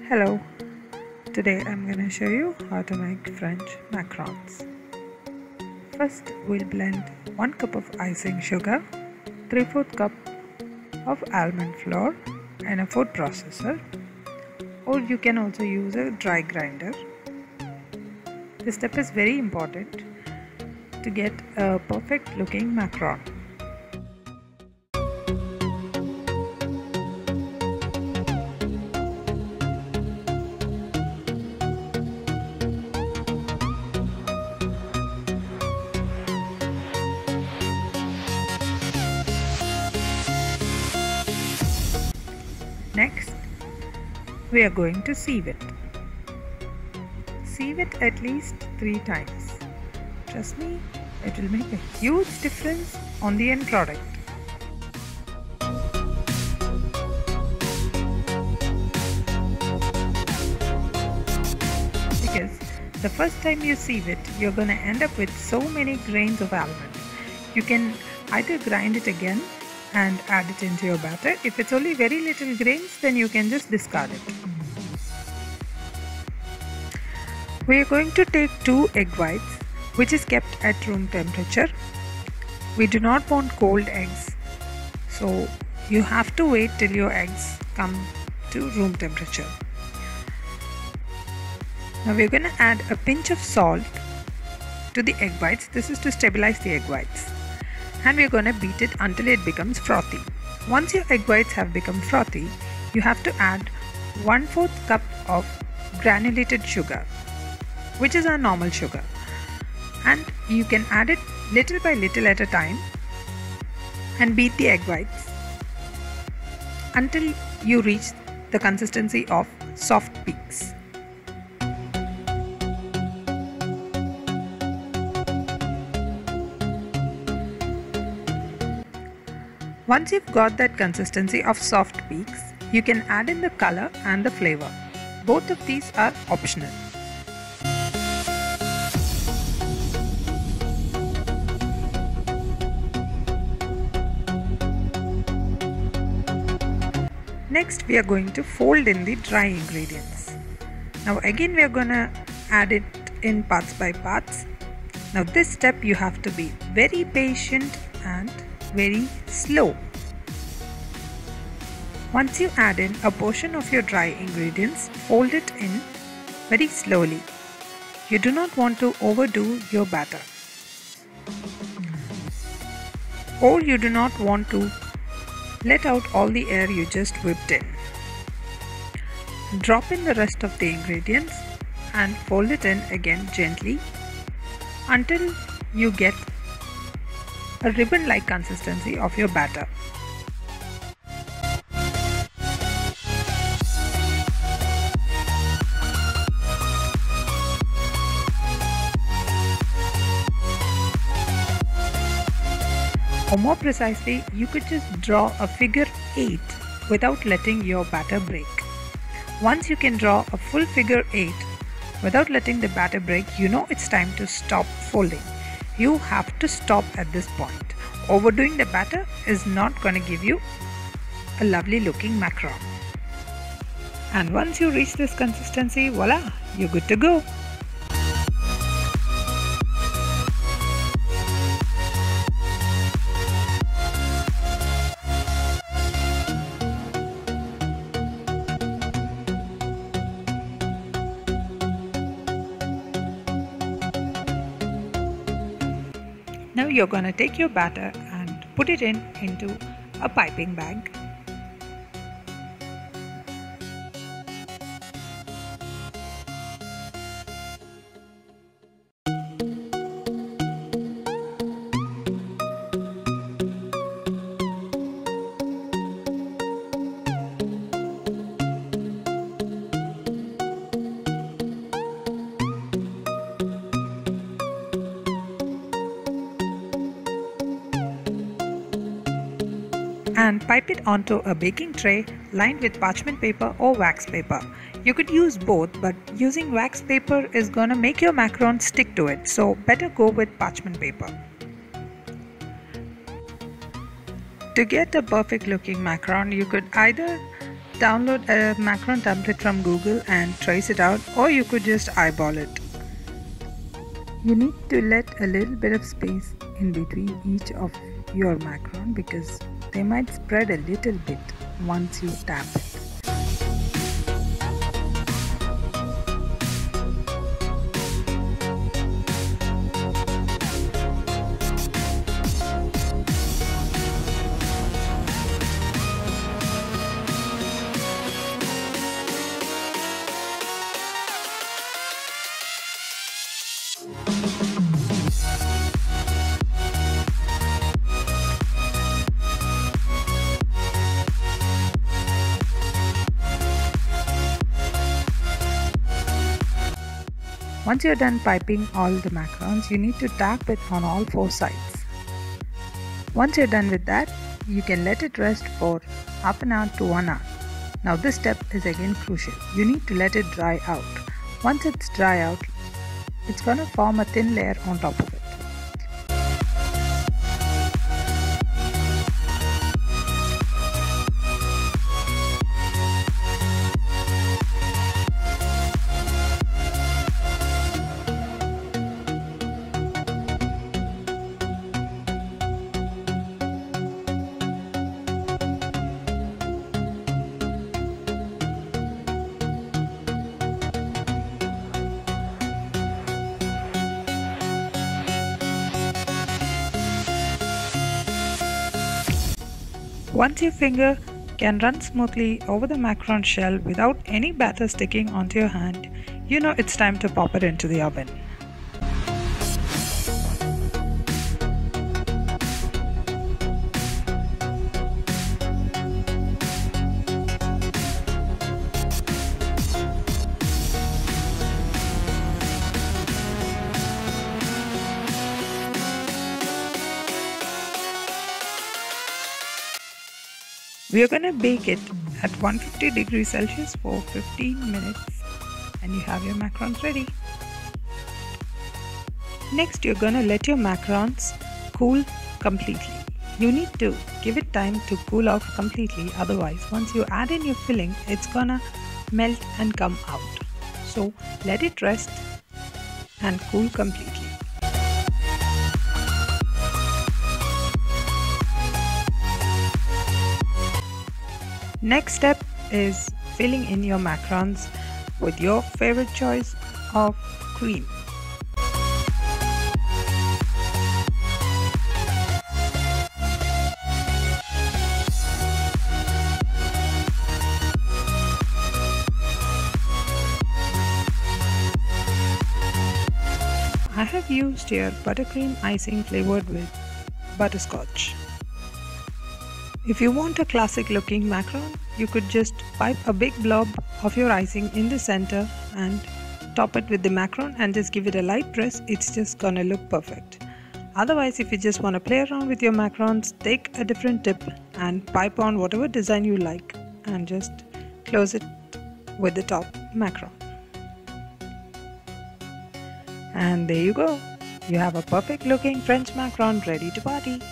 Hello, today I'm going to show you how to make French macarons. First we'll blend 1 cup of icing sugar, 3/4 cup of almond flour and a food processor, or you can also use a dry grinder. This step is very important to get a perfect looking macaron. Next, we are going to sieve it. Sieve it at least 3 times. Trust me, it will make a huge difference on the end product. Because the first time you sieve it, you're going to end up with so many grains of almond. You can either grind it again and add it into your batter. If it's only very little grains, then you can just discard it. We are going to take 2 egg whites, which is kept at room temperature. We do not want cold eggs, so you have to wait till your eggs come to room temperature. Now we are going to add a pinch of salt to the egg whites. This is to stabilize the egg whites. And we are going to beat it until it becomes frothy. Once your egg whites have become frothy, you have to add 1/4 cup of granulated sugar, which is our normal sugar, and you can add it little by little at a time and beat the egg whites until you reach the consistency of soft peaks. Once you've got that consistency of soft peaks, you can add in the color and the flavor. Both of these are optional. Next, we are going to fold in the dry ingredients. Now again, we are going to add it in parts by parts. Now this step you have to be very patient and very slow. Once you add in a portion of your dry ingredients, fold it in very slowly. You do not want to overdo your batter, or you do not want to let out all the air you just whipped in. Drop in the rest of the ingredients and fold it in again gently until you get a ribbon-like consistency of your batter. Or more precisely, you could just draw a figure 8 without letting your batter break. Once you can draw a full figure 8 without letting the batter break, you know it's time to stop folding. You have to stop at this point. Overdoing the batter is not going to give you a lovely looking macaron. And once you reach this consistency, voila, you're good to go. Now you're going to take your batter and put it into a piping bag. And pipe it onto a baking tray lined with parchment paper or wax paper. You could use both, but using wax paper is gonna make your macaron stick to it, so better go with parchment paper. To get a perfect looking macaron, you could either Download a macaron template from Google and trace it out, or you could just eyeball it. You need to let a little bit of space in between each of your macaron because they might spread a little bit once you tap it. Once you're done piping all the macarons, you need to tap it on all 4 sides. Once you're done with that, you can let it rest for half an hour to 1 hour. Now this step is again crucial. You need to let it dry out. Once it's dry out, it's gonna form a thin layer on top of it. Once your finger can run smoothly over the macaron shell without any batter sticking onto your hand, you know it's time to pop it into the oven. We are going to bake it at 150 degrees Celsius for 15 minutes and you have your macarons ready. Next, you're going to let your macarons cool completely. You need to give it time to cool off completely, otherwise once you add in your filling, it's gonna melt and come out. So let it rest and cool completely. Next step is filling in your macarons with your favorite choice of cream. I have used here buttercream icing flavored with butterscotch. If you want a classic looking macaron, you could just pipe a big blob of your icing in the center and top it with the macaron and just give it a light press. It's just gonna look perfect. Otherwise, if you just want to play around with your macarons, take a different tip and pipe on whatever design you like and just close it with the top macaron. And there you go. You have a perfect looking French macaron ready to party.